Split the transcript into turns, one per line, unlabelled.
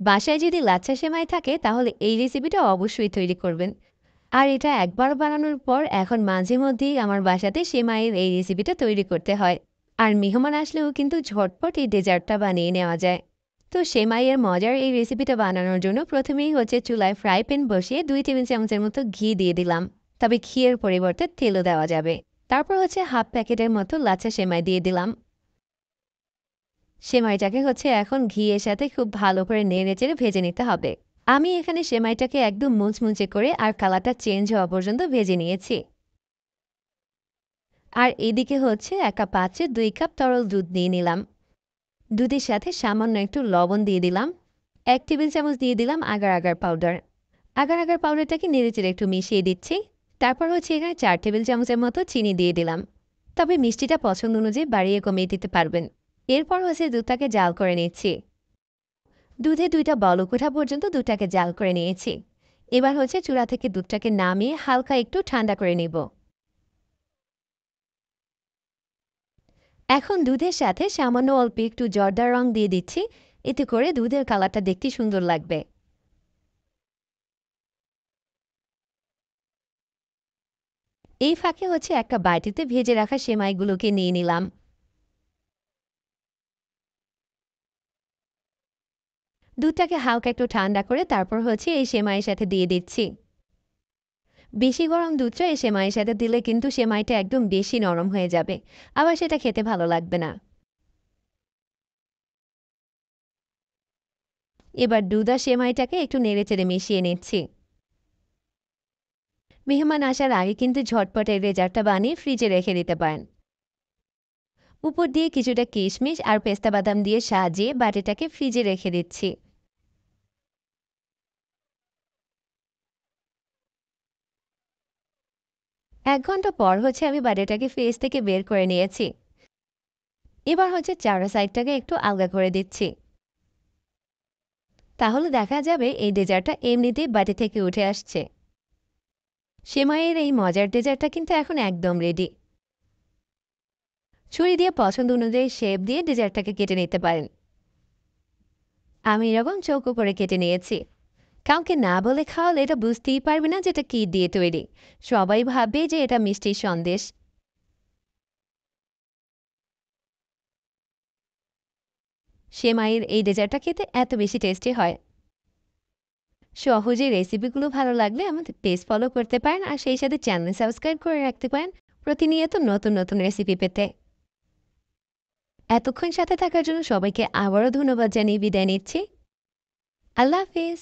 বাসায় যদি লাচ্ছা সেমাই থাকে তাহলে এই রেসিপিটা অবশ্যই তৈরি করবেন। আর এটা একবার বানানোর পর এখন মাঝে মধ্যেই আমার বাসাতে সেমাইয়ের এই রেসিপিটা তৈরি করতে হয়। আর মেহমান আসলেও কিন্তু ঝটপট এই ডেজার্টটা বানিয়ে নেওয়া যায়। তো সেমাইয়ের মজার এই রেসিপিটা বানানোর জন্য প্রথমেই হচ্ছে চুলায় ফ্রাই প্যান বসিয়ে 2 টেবিল চামচের মতো ঘি দিয়ে দিলাম। তবে ঘিয়ের পরিবর্তে তেলও দেওয়া যাবে। তারপর হচ্ছে হাফ প্যাকেটের মতো লাচ্ছা সেমাই দিয়ে দিলাম। সেমাইটাকে হচ্ছে এখন ঘিয়ের সাথে খুব ভালো করে নেড়েচেড়ে ভেজে নিতে হবে। আমি এখানে সেমাইটাকে একদম মুচমুচে করে আর কালারটা চেঞ্জ হওয়া পর্যন্ত ভেজে নিয়েছি। আর এদিকে হচ্ছে একটা পাত্রে 2 কাপ তরল দুধ নিয়ে নিলাম। দুধের সাথে সামান্য একটু লবণ দিয়ে দিলাম। 1 টেবিল চামচ দিয়ে দিলাম agar agar powder. Agar agar পাউডারটাকে নেড়েচেড়ে একটু মিশিয়ে দিচ্ছি। তারপর হচ্ছে এখানে 4 টেবিল চামচের মতো চিনি দিয়ে দিলাম। তবে মিষ্টিটা পছন্দ অনুযায়ী বাড়িয়ে কমিয়ে দিতে পারবেন। এরপর হচ্ছে দুধটাকে জাল করে নিচ্ছি। দুধে 2টা বলক ওঠা পর্যন্ত দুধটাকে জাল করে নিয়েছি। এবার হচ্ছে চুলা থেকে দুধটাকে নামিয়ে হালকা একটু ঠান্ডা করে নেব। এখন দুধের সাথে সামান্য অল্প একটু জর্দার রং দিয়ে দিচ্ছি। এতে করে দুধের কালারটা দেখতে সুন্দর লাগবে। এই ফাঁকে হচ্ছে একটা বাটিতে ভেজে রাখা সেমাইগুলোকে নিয়ে নিলাম। দুধটাকে হালকা একটু ঠান্ডা করে তারপর হচ্ছে এই সেমাইয়ের সাথে দিয়ে দিচ্ছি। বেশি গরম দুধটা এই সেমাইয়ের সাথে দিলে কিন্তু সেমাইটা একদম বেশি নরম হয়ে যাবে। আবার সেটা খেতে ভালো লাগবে না। এবার দুধ আর সেমাইটাকে একটু নেড়েচেড়ে মিশিয়ে নিচ্ছি। মেহমান আসার আগে কিন্তু ঝটপট এই ডেজার্টটা বানিয়ে ফ্রিজে রেখে দিতে পারেন। উপর দিয়ে কিছুটা কিশমিশ আর পেস্তা বাদাম দিয়ে সাজিয়ে বাটিটাকে ফ্রিজে রেখে দিচ্ছি। 1 ঘন্টা পর হচ্ছে আমি বাটিটাকে ফ্রিজ থেকে বের করে নিয়েছি। এবার হচ্ছে চারা সাইডটাকে একটু আলগা করে দিচ্ছি। তাহলে দেখা যাবে এই ডেজার্টটা এমনিতেই বাটি থেকে উঠে আসছে। সেমাইয়ের এই মজার ডেজার্টটা কিন্তু এখন একদম রেডি। ছুরি দিয়ে পছন্দ অনুযায়ী শেপ দিয়ে ডেজার্টটাকে কেটে নিতে পারেন। আমি এরকম চৌকো করে কেটে নিয়েছি। কাউকে না বলে খাওয়ালে এটা বুঝতেই পারবে না যে এটা কি দিয়ে তৈরি। সবাই ভাববে যে এটা মিষ্টির সন্দেশ। সেমাইয়ের এই ডেজার্টটা খেতে এত বেশি টেস্টি হয়। সহজে রেসিপিগুলো ভালো লাগলে আমাদের পেজ ফলো করতে পারেন আর সেই সাথে চ্যানেল সাবস্ক্রাইব করে রাখতে পারেন প্রতিনিয়ত নতুন নতুন রেসিপি পেতে। এতক্ষণ সাথে থাকার জন্য সবাইকে আবারও ধন্যবাদ জানিয়ে বিদায় নিচ্ছি। আল্লাহ হাফিজ।